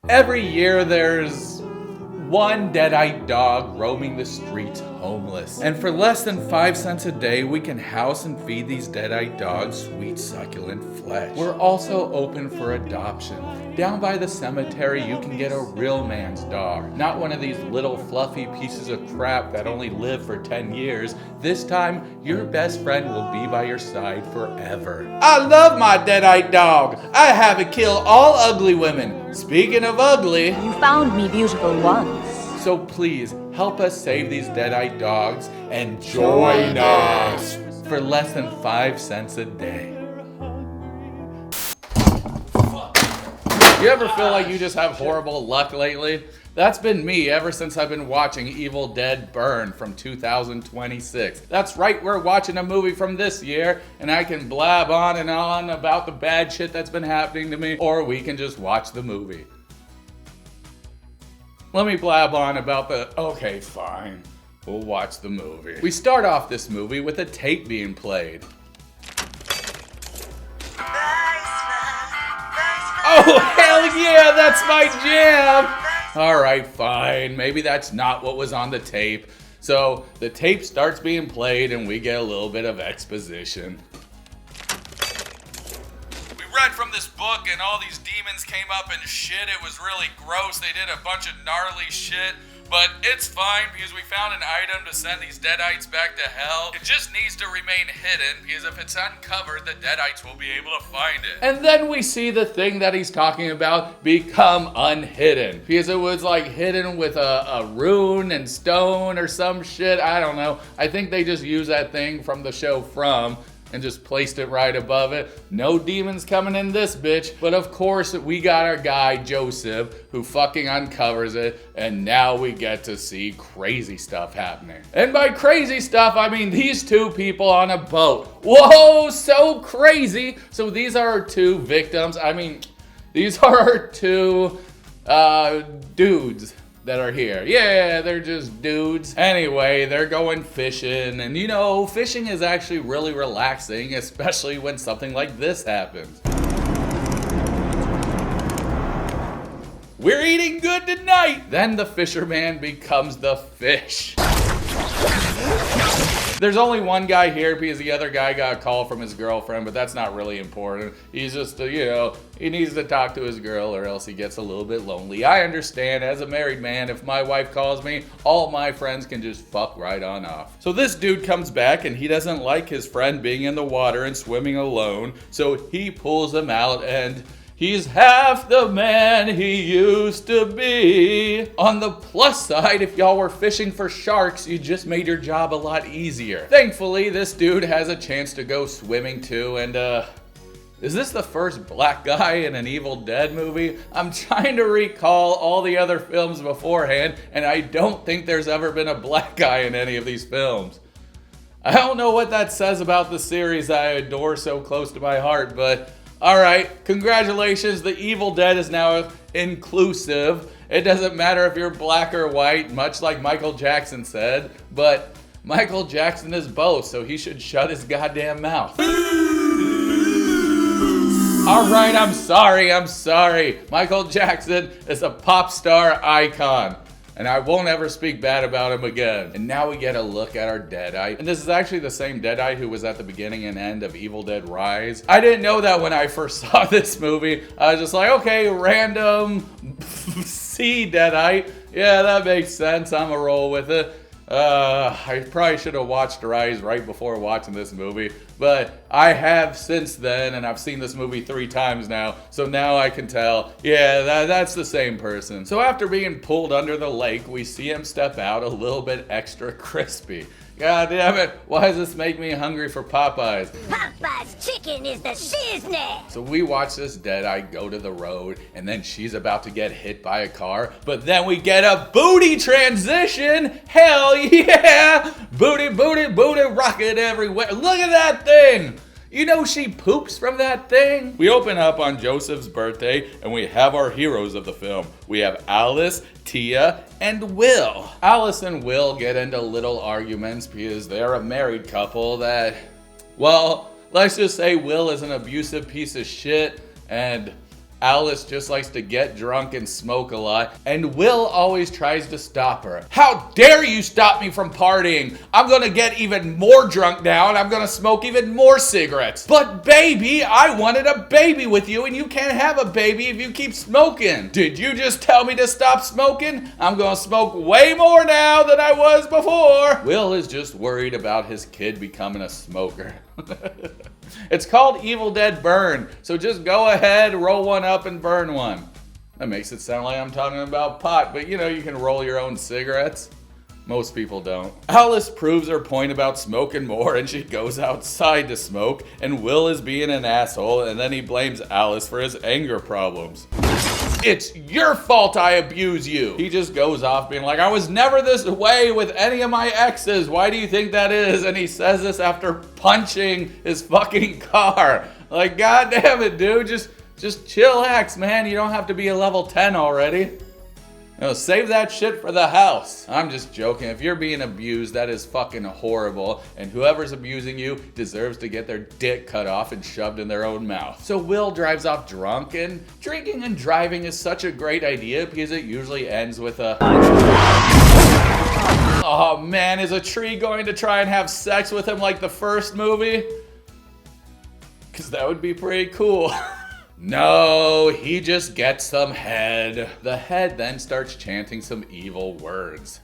Every year there's one dead-eyed dog roaming the streets homeless. And for less than 5 cents a day, we can house and feed these dead-eyed dogs sweet, succulent flesh. We're also open for adoption. Down by the cemetery, you can get a real man's dog. Not one of these little fluffy pieces of crap that only live for 10 years. This time, your best friend will be by your side forever. I love my dead-eyed dog. I have it kill all ugly women. Speaking of ugly, You found me beautiful once. so please help us save these dead-eyed dogs and join us for less than 5 cents a day. You ever feel like you just have horrible luck lately? That's been me ever since I've been watching Evil Dead Burn from 2026. That's right, we're watching a movie from this year, and I can blab on and on about the bad shit that's been happening to me, or we can just watch the movie. Let me blab on about okay, fine. We'll watch the movie. We start off this movie with a tape being played. Oh, hell yeah, that's my jam! Alright, fine. Maybe that's not what was on the tape. So, the tape starts being played and we get a little bit of exposition. We read from this book and all these demons came up and shit. It was really gross. They did a bunch of gnarly shit. But it's fine because we found an item to send these deadites back to hell. It just needs to remain hidden because if it's uncovered, the deadites will be able to find it. And then we see the thing that he's talking about become unhidden because it was like hidden with a rune and stone or some shit. I don't know. I think they just used that thing from the show From and just placed it right above it. No demons coming in this bitch. But of course, we got our guy, Joseph, who fucking uncovers it. And now we get to see crazy stuff happening. And by crazy stuff, I mean these two people on a boat. Whoa, so crazy. So these are our two victims. I mean, these are our two dudes that are here. Yeah, they're just dudes. Anyway, they're going fishing, and you know, fishing is actually really relaxing, especially when something like this happens. We're eating good tonight! Then the fisherman becomes the fish. There's only one guy here because the other guy got a call from his girlfriend, but that's not really important. He's just, he needs to talk to his girl or else he gets a little bit lonely. I understand, as a married man, if my wife calls me, all my friends can just fuck right on off. So this dude comes back and he doesn't like his friend being in the water and swimming alone, so he pulls him out and he's half the man he used to be. On the plus side, if y'all were fishing for sharks, you just made your job a lot easier. Thankfully, this dude has a chance to go swimming too, and is this the first black guy in an Evil Dead movie? I'm trying to recall all the other films beforehand, and I don't think there's ever been a black guy in any of these films. I don't know what that says about the series I adore so close to my heart, but alright, congratulations, the Evil Dead is now inclusive. It doesn't matter if you're black or white, much like Michael Jackson said, but Michael Jackson is both, so he should shut his goddamn mouth. Alright, I'm sorry. Michael Jackson is a pop star icon. And I won't ever speak bad about him again. And now we get a look at our Deadite. And this is actually the same Deadite who was at the beginning and end of Evil Dead Rise. I didn't know that when I first saw this movie. I was just like, okay, random C Deadite. Yeah, that makes sense. I'm a roll with it. I probably should have watched Rise right before watching this movie, but I have since then, and I've seen this movie 3 times now, so now I can tell, yeah, that's the same person. So after being pulled under the lake, we see him step out a little bit extra crispy. God damn it, why does this make me hungry for Popeyes? Popeye's chicken is the shiznit! So we watch this Deadite go to the road, and then she's about to get hit by a car, but then we get a booty transition! Hell yeah! Booty, booty, booty, rocket everywhere. Look at that thing! You know she poops from that thing? We open up on Joseph's birthday, and we have our heroes of the film. We have Alice, Tia, and Will. Alice and Will get into little arguments because they're a married couple that, well, let's just say Will is an abusive piece of shit, and Alice just likes to get drunk and smoke a lot, and Will always tries to stop her. How dare you stop me from partying? I'm gonna get even more drunk now, and I'm gonna smoke even more cigarettes. But baby, I wanted a baby with you, and you can't have a baby if you keep smoking. Did you just tell me to stop smoking? I'm gonna smoke way more now than I was before. Will is just worried about his kid becoming a smoker. It's called Evil Dead Burn, so just go ahead, roll one up and burn one. That makes it sound like I'm talking about pot, but you know, you can roll your own cigarettes. Most people don't. Alice proves her point about smoking more, and she goes outside to smoke, and Will is being an asshole, and then he blames Alice for his anger problems. It's your fault I abuse you. He just goes off being like, I was never this way with any of my exes. Why do you think that is? And he says this after punching his fucking car. Like, God damn it, dude. Just chillax, man. You don't have to be a level 10 already. No, save that shit for the house. I'm just joking. If you're being abused, that is fucking horrible. And whoever's abusing you deserves to get their dick cut off and shoved in their own mouth. So Will drives off drunk, and drinking and driving is such a great idea because it usually ends with a... Oh man, is a tree going to try and have sex with him like the first movie? Because that would be pretty cool. No, he just gets some head. The head then starts chanting some evil words.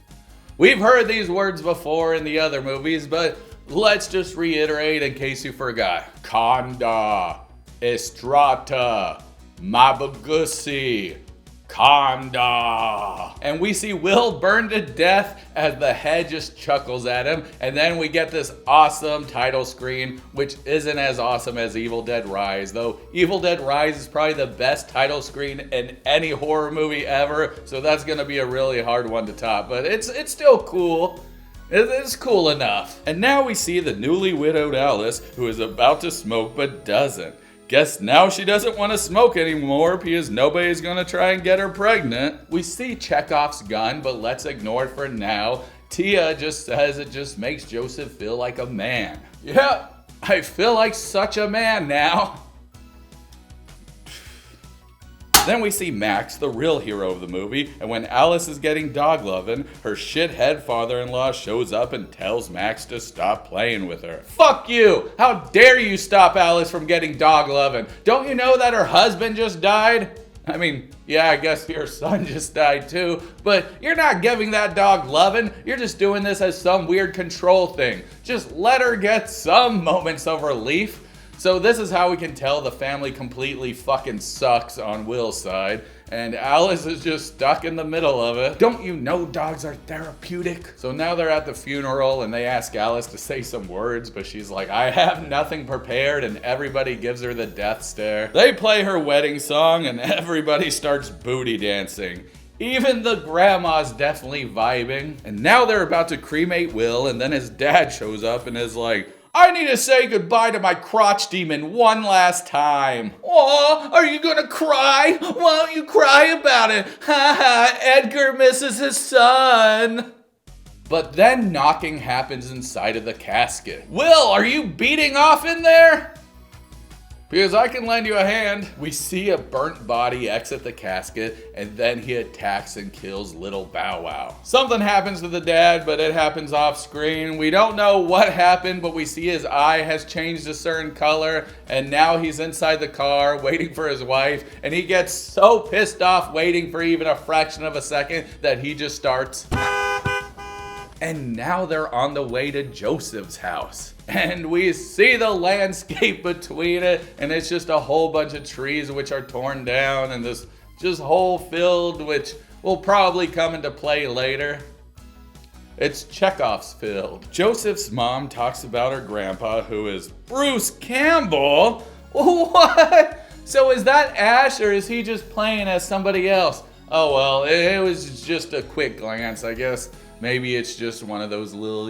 We've heard these words before in the other movies, but let's just reiterate in case you forgot. Kanda, Estrata, Mabagusi, Kanda. And we see Will burn to death as the head just chuckles at him. And then we get this awesome title screen, which isn't as awesome as Evil Dead Rise, though Evil Dead Rise is probably the best title screen in any horror movie ever. So that's gonna be a really hard one to top, but it's still cool. It's cool enough. And now we see the newly widowed Alice, who is about to smoke but doesn't. Guess now she doesn't want to smoke anymore because nobody's gonna try and get her pregnant. We see Chekhov's gun, but let's ignore it for now. Tia just says it just makes Joseph feel like a man. Yep, I feel like such a man now. Then we see Max, the real hero of the movie, and when Alice is getting dog loving, her shithead father-in-law shows up and tells Max to stop playing with her. Fuck you! How dare you stop Alice from getting dog loving? Don't you know that her husband just died? I mean, yeah, I guess your son just died too, but you're not giving that dog loving. You're just doing this as some weird control thing. Just let her get some moments of relief. So this is how we can tell the family completely fucking sucks on Will's side, and Alice is just stuck in the middle of it. Don't you know dogs are therapeutic? So now they're at the funeral and they ask Alice to say some words, but she's like, I have nothing prepared, and everybody gives her the death stare. They play her wedding song and everybody starts booty dancing. Even the grandma's definitely vibing. And now they're about to cremate Will, and then his dad shows up and is like, I need to say goodbye to my crotch demon one last time. Aw, are you gonna cry? Why don't you cry about it? Ha ha, Edgar misses his son. But then knocking happens inside of the casket. Will, are you beating off in there? Because I can lend you a hand. We see a burnt body exit the casket, and then he attacks and kills little Bow Wow. Something happens to the dad, but it happens off screen. We don't know what happened, but we see his eye has changed a certain color, and now he's inside the car waiting for his wife, and he gets so pissed off waiting for even a fraction of a second that he just starts. And now they're on the way to Joseph's house. And we see the landscape between it, and it's just a whole bunch of trees which are torn down, and this just whole field which will probably come into play later. It's Chekhov's field. Joseph's mom talks about her grandpa, who is Bruce Campbell. What? So is that Ash, or is he just playing as somebody else? Oh well, it was just a quick glance, I guess. Maybe it's just one of those little,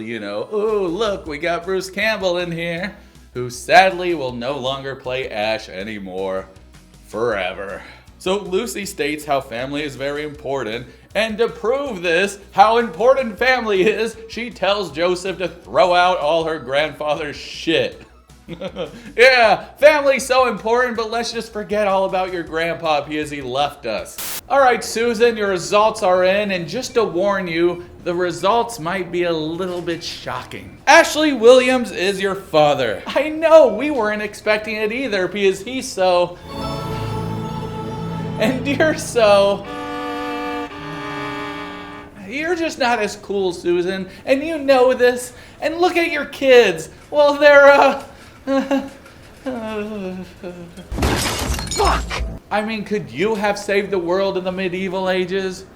oh, look, we got Bruce Campbell in here, who sadly will no longer play Ash anymore. Forever. So Lucy states how family is very important, and to prove this, how important family is, she tells Joseph to throw out all her grandfather's shit. Yeah, family's so important, but let's just forget all about your grandpa because he left us. All right, Susan, your results are in, and just to warn you, the results might be a little bit shocking. Ashley Williams is your father. I know, we weren't expecting it either because he's so... and you're so... You're just not as cool, Susan, and you know this. And look at your kids. Well, they're, Fuck! I mean, could you have saved the world in the medieval ages?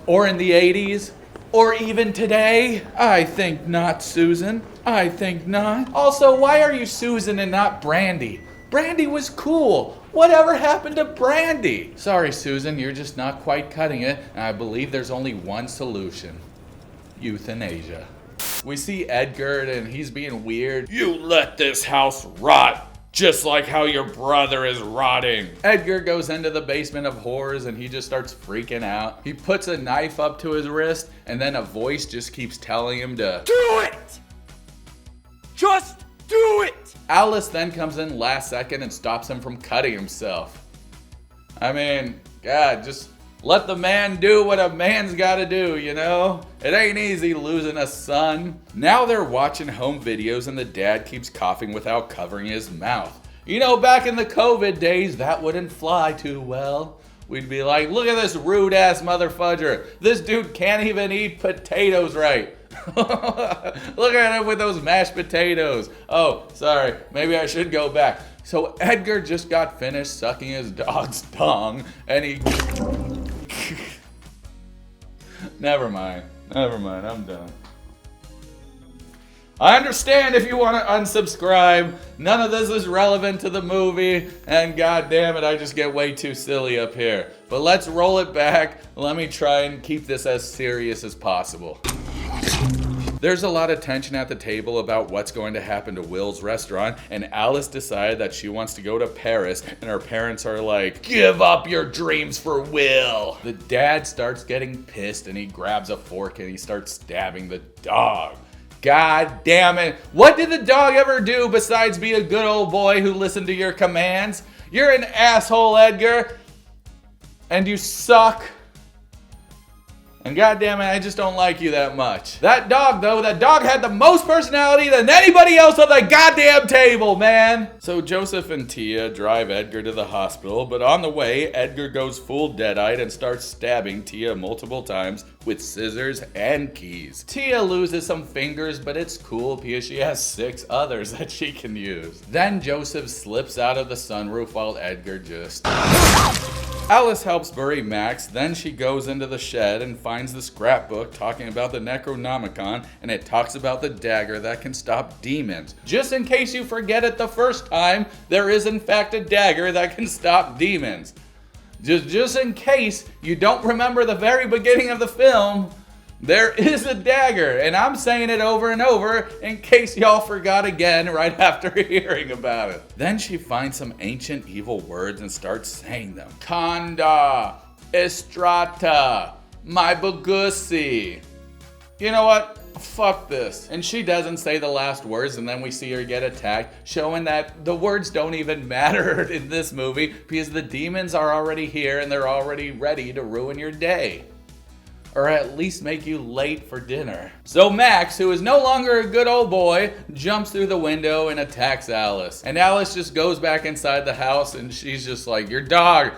Or in the 80s? Or even today? I think not, Susan. I think not. Also, why are you Susan and not Brandy? Brandy was cool. Whatever happened to Brandy? Sorry, Susan, you're just not quite cutting it, and I believe there's only one solution. Euthanasia. We see Edgar, and he's being weird. You let this house rot, just like how your brother is rotting. Edgar goes into the basement of horrors, and he just starts freaking out. He puts a knife up to his wrist, and then a voice just keeps telling him to do it! Just do it! Alice then comes in last second and stops him from cutting himself. I mean, God, just let the man do what a man's gotta do, you know? It ain't easy losing a son. Now they're watching home videos and the dad keeps coughing without covering his mouth. You know, back in the COVID days, that wouldn't fly too well. We'd be like, look at this rude ass motherfudger. This dude can't even eat potatoes right. Look at him with those mashed potatoes. Oh, sorry, maybe I should go back. So Edgar just got finished sucking his dog's tongue and he... Never mind, I'm done. I understand if you want to unsubscribe. None of this is relevant to the movie, and god damn it, I just get way too silly up here. But let's roll it back. Let me try and keep this as serious as possible. There's a lot of tension at the table about what's going to happen to Will's restaurant, and Alice decided that she wants to go to Paris, and her parents are like, give up your dreams for Will. The dad starts getting pissed, and he grabs a fork and he starts stabbing the dog. God damn it. What did the dog ever do besides be a good old boy who listened to your commands? You're an asshole, Edgar. And you suck. And goddamn it, I just don't like you that much. That dog, though, that dog had the most personality than anybody else on the goddamn table, man. So Joseph and Tia drive Edgar to the hospital, but on the way, Edgar goes full dead-eyed and starts stabbing Tia multiple times with scissors and keys. Tia loses some fingers, but it's cool because she has 6 others that she can use. Then Joseph slips out of the sunroof while Edgar just... Alice helps bury Max, then she goes into the shed and finds the scrapbook talking about the Necronomicon, and it talks about the dagger that can stop demons. Just in case you forget it the first time, there is in fact a dagger that can stop demons. Just in case you don't remember the very beginning of the film, there is a dagger, and I'm saying it over and over in case y'all forgot again right after hearing about it. Then she finds some ancient evil words and starts saying them. Kanda, Estrata, my Bugusi. You know what? Fuck this. And she doesn't say the last words, and then we see her get attacked, showing that the words don't even matter in this movie because the demons are already here and they're already ready to ruin your day. Or at least make you late for dinner. So Max, who is no longer a good old boy, jumps through the window and attacks Alice. And Alice just goes back inside the house and she's just like, your dog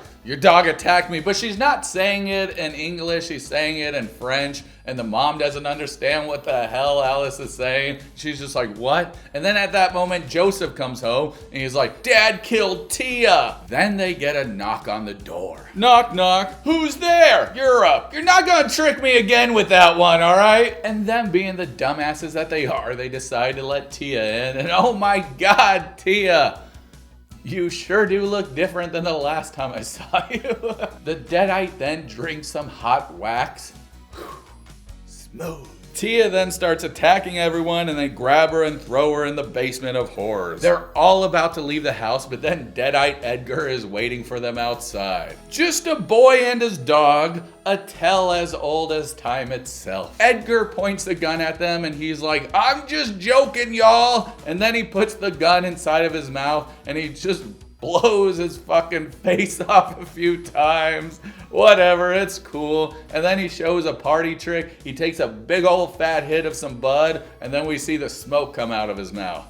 attacked me. But she's not saying it in English, she's saying it in French. And the mom doesn't understand what the hell Alice is saying. She's just like, what? And then at that moment, Joseph comes home and he's like, Dad killed Tia. Then they get a knock on the door. Knock, knock. Who's there? You're up. You're not gonna trick me again with that one, all right? And them being the dumbasses that they are, they decide to let Tia in. And oh my God, Tia. You sure do look different than the last time I saw you. The Deadite then drinks some hot wax. Smooth. Tia then starts attacking everyone and they grab her and throw her in the basement of horrors. They're all about to leave the house, but then Deadite Edgar is waiting for them outside. Just a boy and his dog, a tale as old as time itself. Edgar points the gun at them and he's like, I'm just joking, y'all. And then he puts the gun inside of his mouth and he just blows his fucking face off a few times. Whatever, it's cool. And then he shows a party trick. He takes a big old fat hit of some bud, and then we see the smoke come out of his mouth.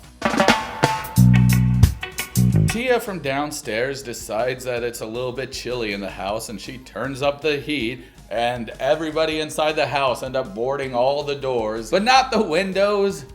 Tia from downstairs decides that it's a little bit chilly in the house, and she turns up the heat, and everybody inside the house end up boarding all the doors, but not the windows.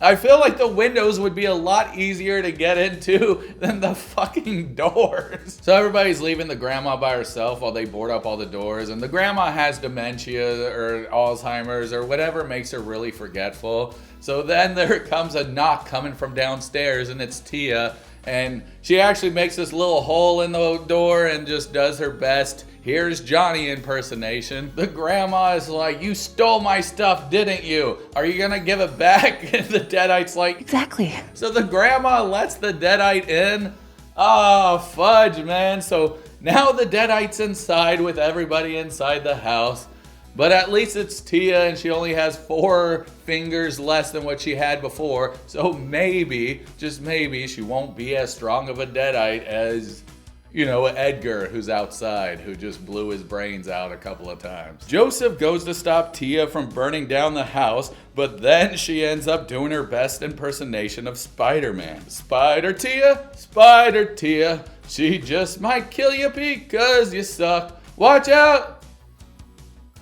I feel like the windows would be a lot easier to get into than the fucking doors. So everybody's leaving the grandma by herself while they board up all the doors. And the grandma has dementia or Alzheimer's or whatever makes her really forgetful. So then there comes a knock coming from downstairs and it's Tia. And she actually makes this little hole in the door and just does her best Here's Johnny impersonation. The grandma is like, you stole my stuff, didn't you? Are you gonna give it back? And the Deadite's like, Exactly. so the grandma lets the Deadite in? Oh, fudge, man. So now the Deadite's inside with everybody inside the house. But at least it's Tia and she only has 4 fingers less than what she had before. So maybe, just maybe, she won't be as strong of a Deadite as, you know, Edgar, who's outside, who just blew his brains out a couple of times. Joseph goes to stop Tia from burning down the house, but then she ends up doing her best impersonation of Spider-Man. Spider Tia, she just might kill you because you suck. Watch out!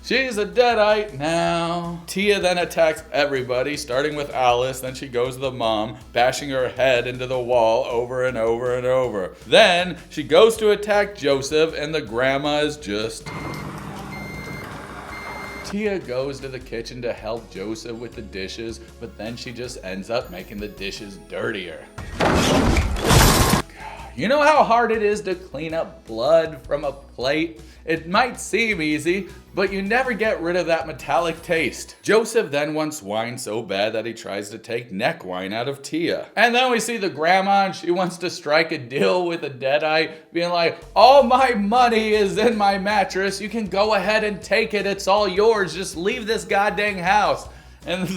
She's a Deadite now. Tia then attacks everybody, starting with Alice. Then she goes to the mom, bashing her head into the wall over and over and over. Then she goes to attack Joseph, and the grandma is just... Tia goes to the kitchen to help Joseph with the dishes, but then she just ends up making the dishes dirtier. You know how hard it is to clean up blood from a plate? It might seem easy, but you never get rid of that metallic taste. Joseph then wants wine so bad that he tries to take neck wine out of Tia. And then we see the grandma and she wants to strike a deal with a Deadite, being like, all my money is in my mattress. You can go ahead and take it. It's all yours. Just leave this goddamn house. And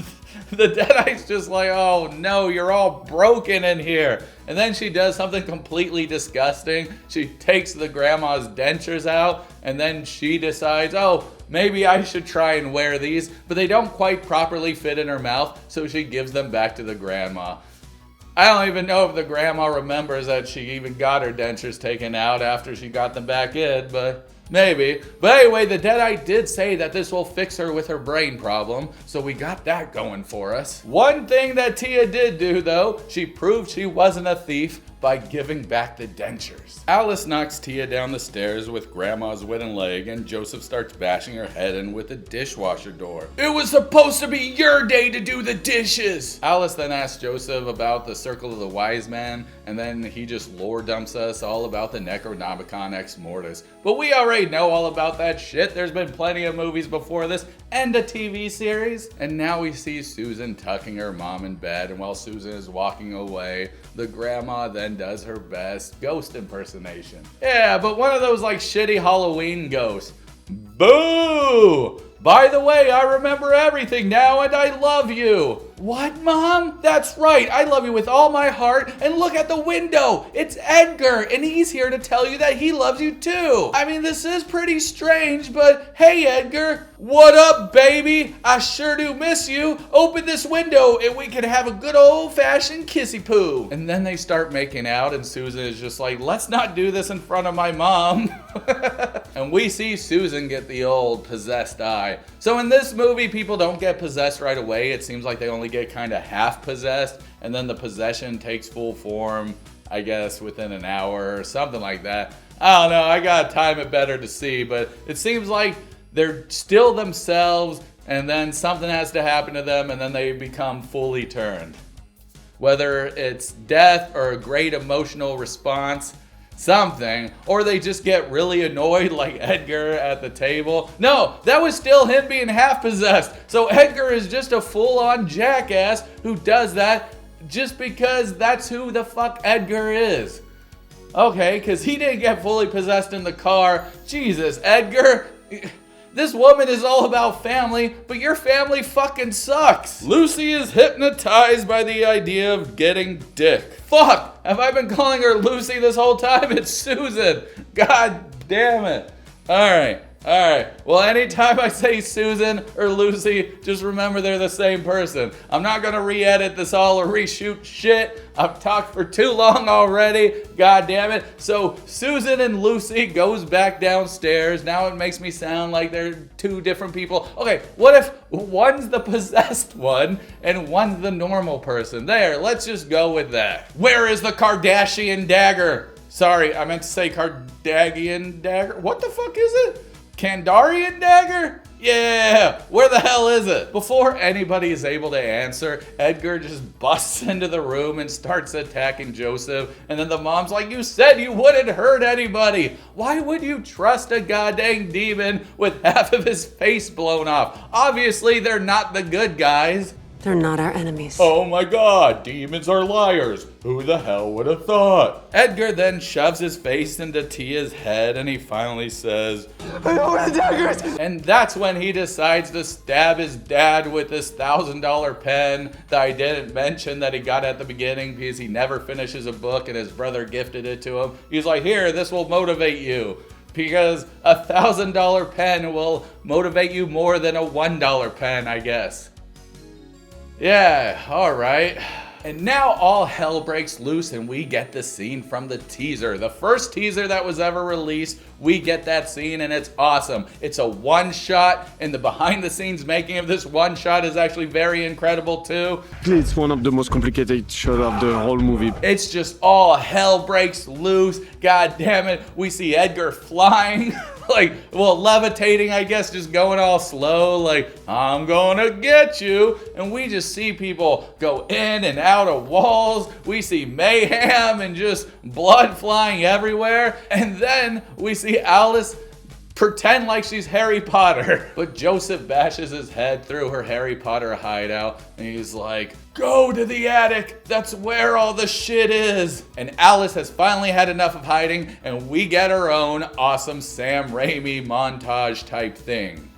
the Deadite's just like, oh no, you're all broken in here. And then she does something completely disgusting. She takes the grandma's dentures out, and then she decides, oh, maybe I should try and wear these, but they don't quite properly fit in her mouth, so she gives them back to the grandma. I don't even know if the grandma remembers that she even got her dentures taken out after she got them back in, but... maybe. But anyway, the Deadite did say that this will fix her with her brain problem, so we got that going for us. One thing that Tia did do, though, she proved she wasn't a thief by giving back the dentures. Alice knocks Tia down the stairs with Grandma's wooden leg, and Joseph starts bashing her head in with the dishwasher door. It was supposed to be your day to do the dishes! Alice then asks Joseph about the Circle of the Wise Man, and then he just lore dumps us all about the Necronomicon Ex Mortis. But we already know all about that shit. There's been plenty of movies before this, and a TV series. And now we see Susan tucking her mom in bed, and while Susan is walking away, the grandma then does her best ghost impersonation. Yeah, but one of those like shitty Halloween ghosts. Boo! By the way, I remember everything now and I love you. What, Mom? That's right, I love you with all my heart, and look at the window. It's Edgar, and he's here to tell you that he loves you too. I mean, this is pretty strange, but hey, Edgar. What up, baby? I sure do miss you. Open this window and we can have a good old-fashioned kissy poo. And then they start making out, and Susan is just like, let's not do this in front of my mom. And we see Susan get the old possessed eye. So in this movie, people don't get possessed right away. It seems like they only get kind of half possessed, and then the possession takes full form, I guess, within an hour or something like that. I don't know, I gotta time it better to see, but it seems like they're still themselves, and then something has to happen to them, and then they become fully turned. Whether it's death or a great emotional response, something, or they just get really annoyed like Edgar at the table. No, that was still him being half possessed. So Edgar is just a full-on jackass who does that just because that's who the fuck Edgar is. Okay, because he didn't get fully possessed in the car. Jesus, Edgar. This woman is all about family, but your family fucking sucks. Lucy is hypnotized by the idea of getting dick. Fuck! Have I been calling her Lucy this whole time? It's Susan. God damn it. Alright. Well, anytime I say Susan or Lucy, just remember they're the same person. I'm not gonna re-edit this all or reshoot shit. I've talked for too long already. God damn it. So Susan and Lucy goes back downstairs. Now it makes me sound like they're two different people. Okay, what if one's the possessed one and one's the normal person? There, let's just go with that. Where is the Kardashian dagger? Sorry, I meant to say Kardashian dagger. What the fuck is it? Kandarian dagger? Yeah, where the hell is it? Before anybody is able to answer, Edgar just busts into the room and starts attacking Joseph. And then the mom's like, you said you wouldn't hurt anybody. Why would you trust a goddamn demon with half of his face blown off? Obviously, they're not the good guys. They're not our enemies. Oh my god, demons are liars. Who the hell would have thought? Edgar then shoves his face into Tia's head and he finally says, I know where the dagger is. And that's when he decides to stab his dad with this $1,000 pen that I didn't mention that he got at the beginning because he never finishes a book and his brother gifted it to him. He's like, here, this will motivate you. Because a $1,000 pen will motivate you more than a $1 pen, I guess. Yeah, alright. And now all hell breaks loose and we get the scene from the teaser. The first teaser that was ever released, we get that scene and it's awesome. It's a one shot and the behind the scenes making of this one shot is actually very incredible too. It's one of the most complicated shots of the whole movie. It's just all hell breaks loose. God damn it. We see Edgar flying. Levitating, I guess, just going all slow, like, I'm gonna get you. And we just see people go in and out of walls. We see mayhem and just blood flying everywhere. And then we see Alice pretend like she's Harry Potter. But Joseph bashes his head through her Harry Potter hideout and he's like, go to the attic, that's where all the shit is. And Alice has finally had enough of hiding and we get our own awesome Sam Raimi montage type thing.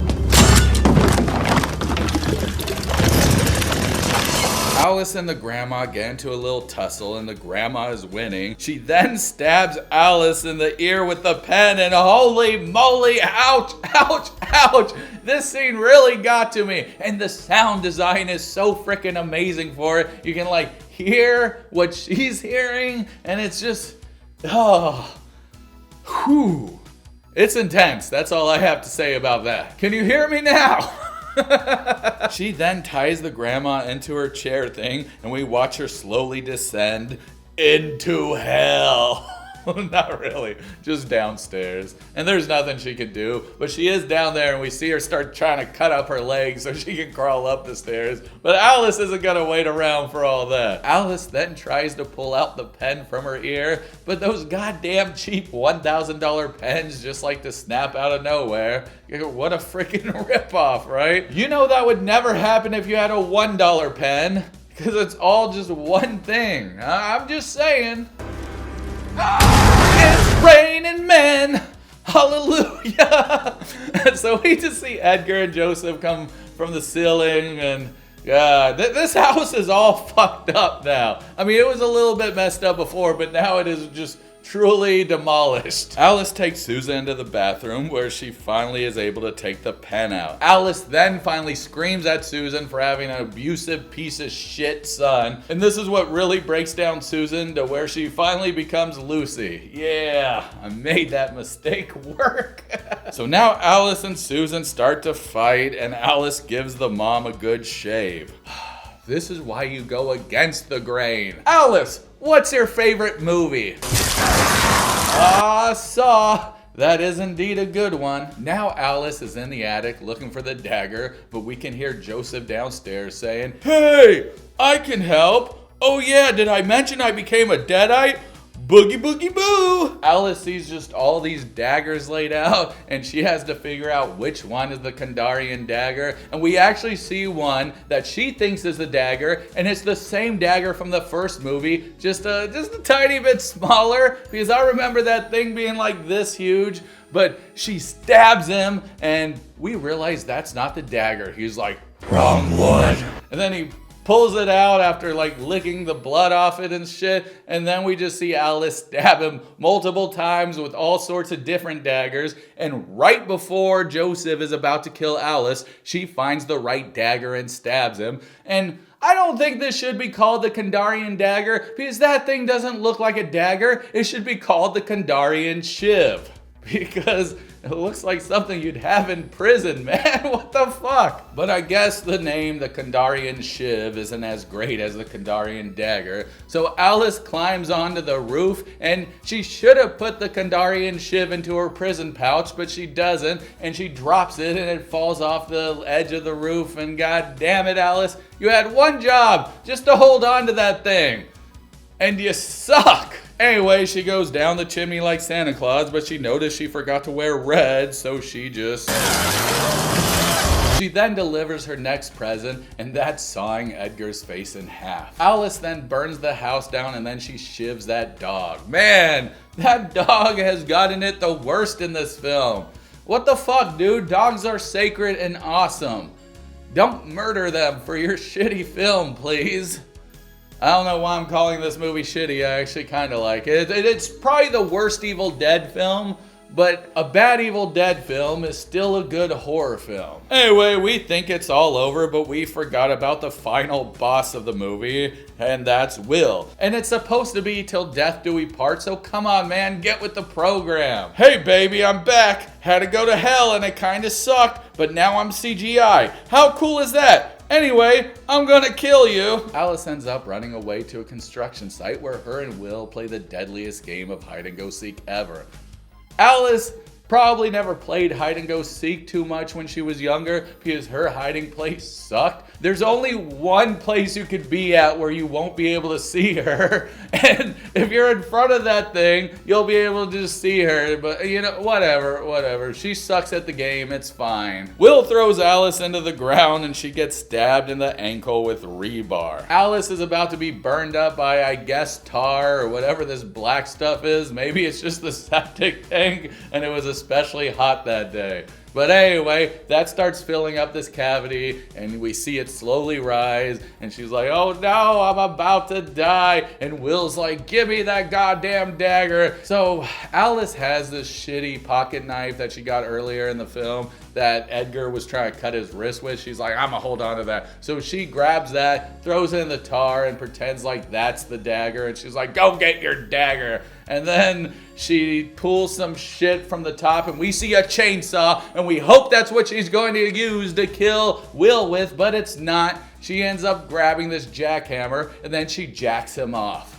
Alice and the grandma get into a little tussle and the grandma is winning. She then stabs Alice in the ear with the pen and holy moly, ouch, ouch, ouch. This scene really got to me. And the sound design is so freaking amazing for it. You can hear what she's hearing and it's just, whew. It's intense. That's all I have to say about that. Can you hear me now? She then ties the grandma into her chair thing and we watch her slowly descend into hell. Not really, just downstairs. And there's nothing she can do, but she is down there and we see her start trying to cut up her legs so she can crawl up the stairs. But Alice isn't gonna wait around for all that. Alice then tries to pull out the pen from her ear, but those goddamn cheap $1,000 pens just like to snap out of nowhere. What a freaking ripoff, right? You know that would never happen if you had a $1 pen, because it's all just one thing. I'm just saying. It's raining men, hallelujah. And so we just see Edgar and Joseph come from the ceiling and this house is all fucked up now. I mean, it was a little bit messed up before, but now it is just truly demolished. Alice takes Susan into the bathroom where she finally is able to take the pen out. Alice then finally screams at Susan for having an abusive piece of shit son. And this is what really breaks down Susan to where she finally becomes Lucy. Yeah, I made that mistake work. So now Alice and Susan start to fight and Alice gives the mom a good shave. This is why you go against the grain. Alice, what's your favorite movie? Saw. That is indeed a good one. Now Alice is in the attic looking for the dagger, but we can hear Joseph downstairs saying, hey, I can help. Oh yeah, did I mention I became a deadite? Boogie boogie boo! Alice sees just all these daggers laid out, and she has to figure out which one is the Kandarian dagger. And we actually see one that she thinks is the dagger, and it's the same dagger from the first movie, just a tiny bit smaller, because I remember that thing being like this huge. But she stabs him, and we realize that's not the dagger. He's like, wrong one. And then he pulls it out after like licking the blood off it and shit. And then we just see Alice stab him multiple times with all sorts of different daggers. And right before Joseph is about to kill Alice, she finds the right dagger and stabs him. And I don't think this should be called the Kandarian dagger, because that thing doesn't look like a dagger. It should be called the Kandarian shiv, because it looks like something you'd have in prison, man. What the fuck? But I guess the name, the Kandarian shiv, isn't as great as the Kandarian dagger. So Alice climbs onto the roof, and she should have put the Kandarian shiv into her prison pouch, but she doesn't, and she drops it, and it falls off the edge of the roof. And god damn it, Alice, you had one job, just to hold on to that thing. And you suck. Anyway, she goes down the chimney like Santa Claus, but she noticed she forgot to wear red, so she then delivers her next present, and that's sawing Edgar's face in half. Alice then burns the house down, and then she shivs that dog. Man, that dog has gotten it the worst in this film. What the fuck, dude? Dogs are sacred and awesome. Don't murder them for your shitty film, please. I don't know why I'm calling this movie shitty. I actually kind of like it. It's probably the worst Evil Dead film, but a bad Evil Dead film is still a good horror film. Anyway, we think it's all over, but we forgot about the final boss of the movie, and that's Will. And it's supposed to be till death do we part, so come on, man, get with the program. Hey, baby, I'm back. Had to go to hell, and it kind of sucked, but now I'm CGI. How cool is that? Anyway, I'm gonna kill you. Alice ends up running away to a construction site where her and Will play the deadliest game of hide and go seek ever. Alice probably never played hide and go seek too much when she was younger because her hiding place sucked. There's only one place you could be at where you won't be able to see her, and if you're in front of that thing, you'll be able to just see her. But you know, whatever. She sucks at the game, it's fine. Will throws Alice into the ground, and she gets stabbed in the ankle with rebar. Alice is about to be burned up by, I guess, tar or whatever this black stuff is. Maybe it's just the septic tank, and it was especially hot that day. But anyway, that starts filling up this cavity, and we see it slowly rise, and she's like, oh no, I'm about to die. And Will's like, give me that goddamn dagger. So Alice has this shitty pocket knife that she got earlier in the film that Edgar was trying to cut his wrist with. She's like, I'm gonna hold on to that. So she grabs that, throws it in the tar, and pretends like that's the dagger, and she's like, go get your dagger. And then she pulls some shit from the top, and we see a chainsaw, and we hope that's what she's going to use to kill Will with, but it's not. She ends up grabbing this jackhammer, and then she jacks him off.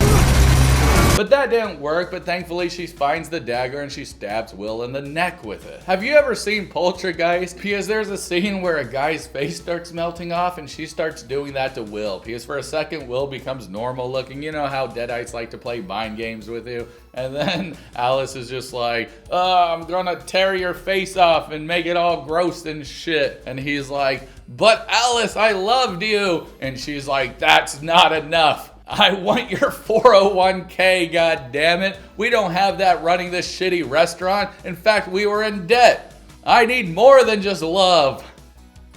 But that didn't work, but thankfully she finds the dagger and she stabs Will in the neck with it. Have you ever seen Poltergeist? Because there's a scene where a guy's face starts melting off, and she starts doing that to Will. Because for a second, Will becomes normal looking. You know how Deadites like to play mind games with you? And then Alice is just like, oh, I'm gonna tear your face off and make it all gross and shit. And he's like, but Alice, I loved you. And she's like, that's not enough. I want your 401k, goddammit. We don't have that running this shitty restaurant. In fact, we were in debt. I need more than just love.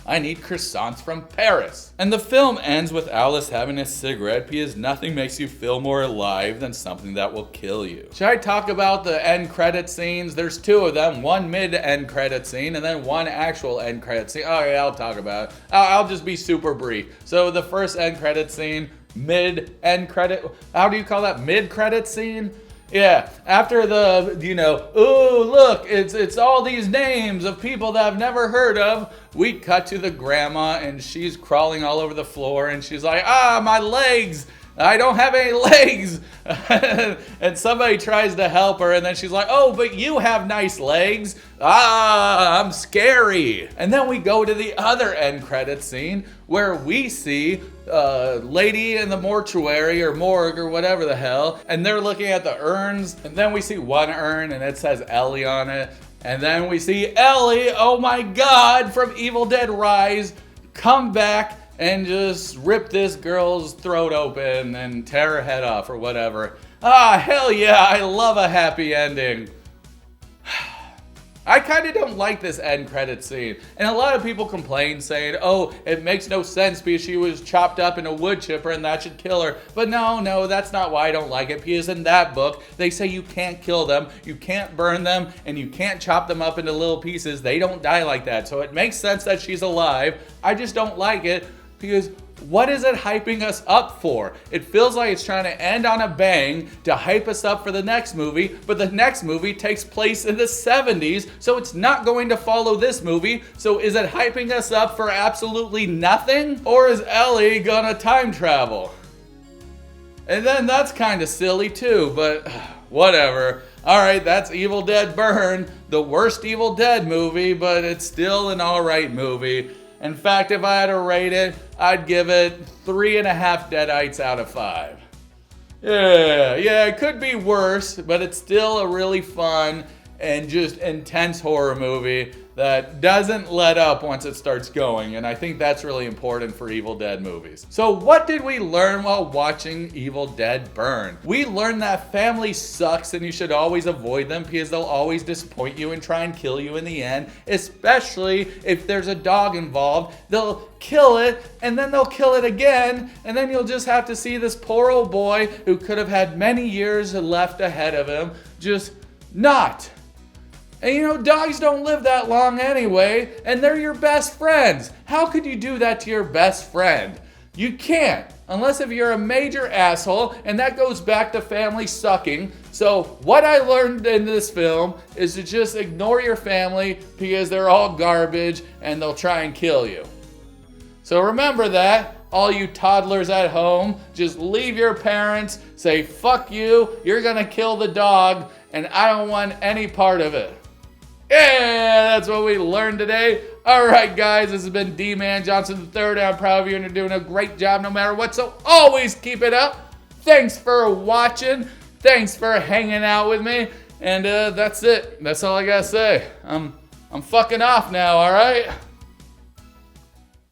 I need croissants from Paris. And the film ends with Alice having a cigarette because nothing makes you feel more alive than something that will kill you. Should I talk about the end credit scenes? There's two of them, one mid-end credit scene and then one actual end credit scene. Oh yeah, I'll talk about it. I'll just be super brief. So the first end credit scene, mid-end credit, how do you call that? Mid-credit scene? Yeah, after the, ooh, look, it's all these names of people that I've never heard of, we cut to the grandma, and she's crawling all over the floor, and she's like, my legs. I don't have any legs. And somebody tries to help her, and then she's like, oh, but you have nice legs. I'm scary. And then we go to the other end credits scene where we see lady in the mortuary or morgue or whatever the hell, and they're looking at the urns, and then we see one urn and it says Ellie on it, and then we see Ellie, oh my god, from Evil Dead Rise, come back and just rip this girl's throat open and tear her head off or whatever. Ah, hell yeah, I love a happy ending. I kind of don't like this end credit scene. And a lot of people complain saying, oh, it makes no sense because she was chopped up in a wood chipper and that should kill her. But no, that's not why I don't like it. Because in that book, they say you can't kill them, you can't burn them, and you can't chop them up into little pieces. They don't die like that. So it makes sense that she's alive. I just don't like it because what is it hyping us up for? It feels like it's trying to end on a bang to hype us up for the next movie, but the next movie takes place in the 70s, so it's not going to follow this movie. So is it hyping us up for absolutely nothing? Or is Ellie gonna time travel? And then that's kind of silly too, but whatever. Alright, that's Evil Dead Burn, the worst Evil Dead movie, but it's still an alright movie. In fact, if I had to rate it, I'd give it 3.5 Deadites out of 5. Yeah, it could be worse, but it's still a really fun and just intense horror movie that doesn't let up once it starts going, and I think that's really important for Evil Dead movies. So what did we learn while watching Evil Dead Burn? We learned that family sucks and you should always avoid them because they'll always disappoint you and try and kill you in the end, especially if there's a dog involved. They'll kill it and then they'll kill it again, and then you'll just have to see this poor old boy who could have had many years left ahead of him just not. And you know, dogs don't live that long anyway, and they're your best friends. How could you do that to your best friend? You can't, unless if you're a major asshole, and that goes back to family sucking. So what I learned in this film is to just ignore your family because they're all garbage and they'll try and kill you. So remember that, all you toddlers at home, just leave your parents, say fuck you, you're gonna kill the dog, and I don't want any part of it. Yeah, that's what we learned today. All right, guys, this has been Dee-Man Johnson III. I'm proud of you, and you're doing a great job no matter what, so always keep it up. Thanks for watching. Thanks for hanging out with me. And that's it. That's all I gotta say. I'm fucking off now, all right?